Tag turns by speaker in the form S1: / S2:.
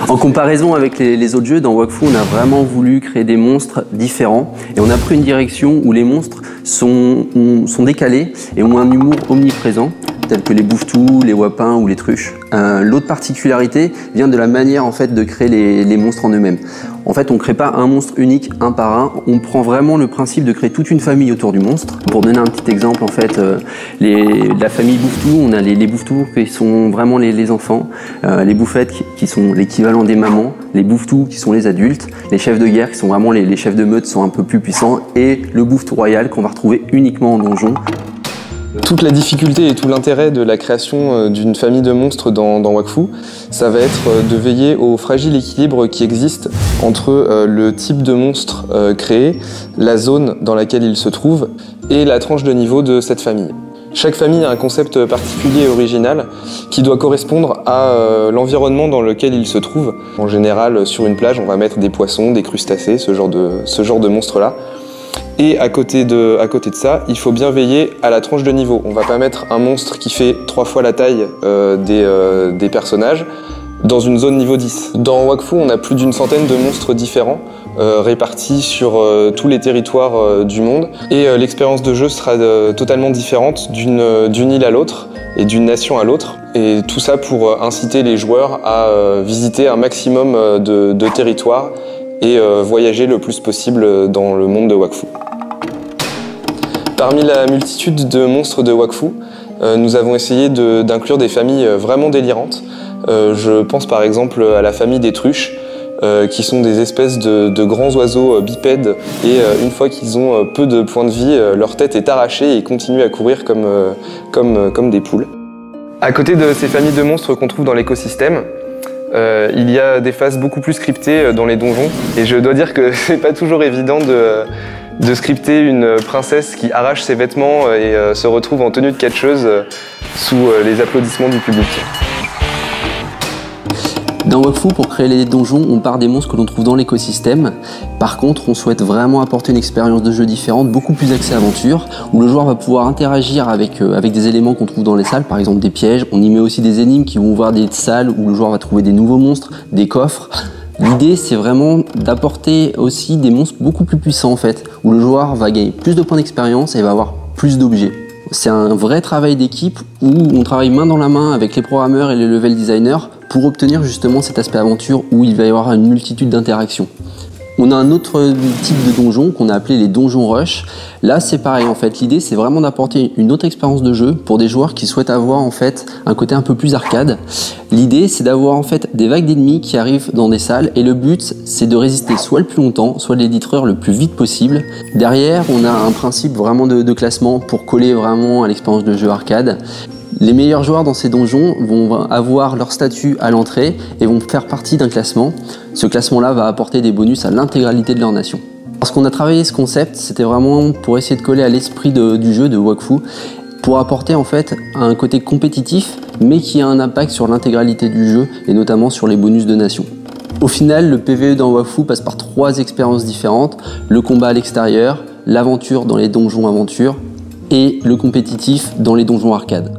S1: En comparaison avec les autres jeux, dans Wakfu, on a vraiment voulu créer des monstres différents et on a pris une direction où les monstres sont décalés et ont un humour omniprésent, tels que les bouffetous, les wapins ou les truches. L'autre particularité vient de la manière en fait de créer les monstres en eux-mêmes. En fait, on ne crée pas un monstre unique un par un, on prend vraiment le principe de créer toute une famille autour du monstre. Pour donner un petit exemple, en fait, la famille bouffetou, on a les bouffetous qui sont vraiment les enfants, les bouffettes qui sont l'équivalent des mamans, les bouffetous qui sont les adultes, les chefs de guerre qui sont vraiment les chefs de meute, sont un peu plus puissants, et le bouffetou royal qu'on va retrouver uniquement en donjon.
S2: Toute la difficulté et tout l'intérêt de la création d'une famille de monstres dans Wakfu, ça va être de veiller au fragile équilibre qui existe entre le type de monstre créé, la zone dans laquelle il se trouve et la tranche de niveau de cette famille. Chaque famille a un concept particulier et original qui doit correspondre à l'environnement dans lequel il se trouve. En général, sur une plage, on va mettre des poissons, des crustacés, ce genre de monstres-là. Et à côté de ça, il faut bien veiller à la tranche de niveau. On va pas mettre un monstre qui fait 3 fois la taille des personnages dans une zone niveau 10. Dans Wakfu, on a plus d'une centaine de monstres différents répartis sur tous les territoires du monde. Et l'expérience de jeu sera totalement différente d'une île à l'autre et d'une nation à l'autre. Et tout ça pour inciter les joueurs à visiter un maximum de territoires et voyager le plus possible dans le monde de Wakfu. Parmi la multitude de monstres de Wakfu, nous avons essayé d'inclure des familles vraiment délirantes. Je pense par exemple à la famille des truches, qui sont des espèces de grands oiseaux bipèdes et une fois qu'ils ont peu de points de vie, leur tête est arrachée et ils continuent à courir comme des poules. À côté de ces familles de monstres qu'on trouve dans l'écosystème, il y a des phases beaucoup plus scriptées dans les donjons et je dois dire que c'est pas toujours évident de scripter une princesse qui arrache ses vêtements et se retrouve en tenue de catcheuse sous les applaudissements du public.
S1: Dans Wakfu, pour créer les donjons, on part des monstres que l'on trouve dans l'écosystème. Par contre, on souhaite vraiment apporter une expérience de jeu différente, beaucoup plus axée aventure, où le joueur va pouvoir interagir avec des éléments qu'on trouve dans les salles, par exemple des pièges. On y met aussi des énigmes qui vont ouvrir des salles où le joueur va trouver des nouveaux monstres, des coffres. L'idée, c'est vraiment d'apporter aussi des monstres beaucoup plus puissants en fait, où le joueur va gagner plus de points d'expérience et va avoir plus d'objets. C'est un vrai travail d'équipe où on travaille main dans la main avec les programmeurs et les level designers pour obtenir justement cet aspect aventure où il va y avoir une multitude d'interactions. On a un autre type de donjon qu'on a appelé les donjons rush. Là, c'est pareil en fait. L'idée, c'est vraiment d'apporter une autre expérience de jeu pour des joueurs qui souhaitent avoir en fait un côté un peu plus arcade. L'idée, c'est d'avoir en fait des vagues d'ennemis qui arrivent dans des salles et le but, c'est de résister soit le plus longtemps, soit de les détruire le plus vite possible. Derrière, on a un principe vraiment de classement pour coller vraiment à l'expérience de jeu arcade. Les meilleurs joueurs dans ces donjons vont avoir leur statut à l'entrée et vont faire partie d'un classement. Ce classement-là va apporter des bonus à l'intégralité de leur nation. Lorsqu'on a travaillé ce concept, c'était vraiment pour essayer de coller à l'esprit du jeu de Wakfu, pour apporter en fait un côté compétitif, mais qui a un impact sur l'intégralité du jeu et notamment sur les bonus de nation. Au final, le PvE dans Wakfu passe par 3 expériences différentes, le combat à l'extérieur, l'aventure dans les donjons aventures et le compétitif dans les donjons arcade.